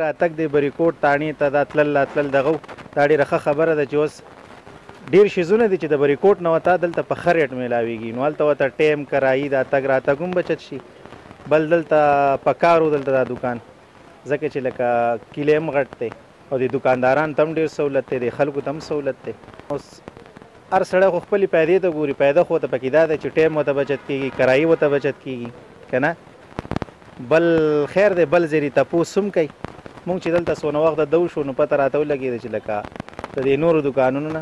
راتګ دی بریکوټ تاڼې ته دا تلل راتلل دغه دا ډېره ښه خبره ده چې اوس ډېر شیزونه دي چې د بریکوټ نه ورته دلته په ښه ریټ میلاویږي نو هلته ورته ټایم کرایي دا تګ راتګ هم بچت شي بل دلته پکار و دلته دا دکان ځکه چې لکه کلی هم غټ دی او د دکانداران ته هم ډېر سهولت دی د خلکو ته هم سهولت دی اوس هر سړی خو خپلې پیدې ته ګوري پیدا خو ورته پکې دا دی چې ټایم ورته بچت کېږي کرایي ورته بچت کېږي که نه بل خیر دی بل ځای تپوس هم کوي مونږ چې دلته څونه وخت دو شو نو پته راته ولګېده چې لکه د دې نورو دوکانونو نه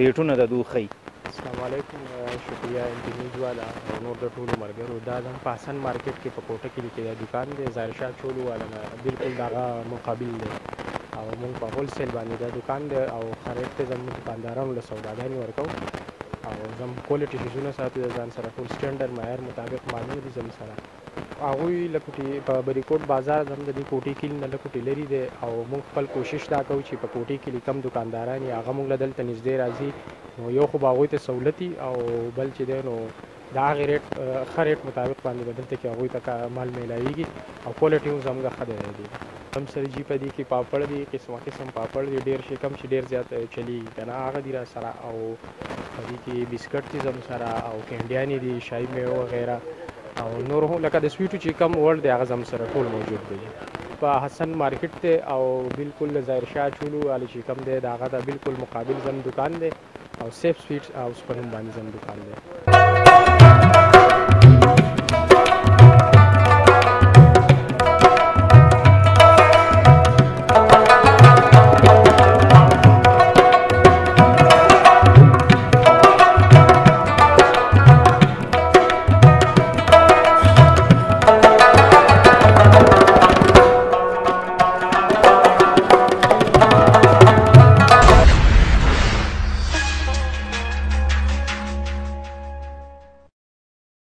ریټونه د دوی ښیي. السلام علیکم شکریہ انټرنیټ والا او نور د ټولو ملګرو دا د په حسن مارکیټ کې په کوټه کلي کې دا دکان دی ظاهر شاه چولو والا نه بالکل د هغه مقابل دی او موږ په هول سیل باندې دا دکان دی او ښه ریټ ته زموږ دکاندارانو له سوداګانې ورکوو او زموږ کوالټي شیزونه ساتو د ځان سره ټول سټنډرډ معیار مطابق مالونه دي زموږ سره هغوی له کوټې په بریکوټ بازار زموږ د دې کوټې کلي نه له کوټې لرې دی او موږ خپل کوشش دا کوو چې په کوټې کلي کم دکانداران یې هغه موږ له دلته نږدې راځي نو یو خو به هغوی ته سهولت او بل چې دی نو د هغې ریټ ښه ریټ مطابق باندې به دلته کې هغوی ته مال میلاویږي او کوالټي هم زموږ ښه دی هم سره جي په دې کې پاپړ دي قسمه قسم پاپړ دي ډېر شي کم چې ډېر زیات چلیږي که نه هغه دي را سره او په دې کې بسکټ دي زموږ سره او کینډیانې دي شاهي میوه وغیره او نور هم لکه د سویټو چې کم وړ دی هغه زموږ سره ټول موجود دی په حسن مارکیټ دی او بالکل ظاهر شاه چولو والا چې کم دی د هغه د بالکل مقابل زموږ دکان دی او سیف سویټس هاوس په نوم باندې زموږ دکان دی.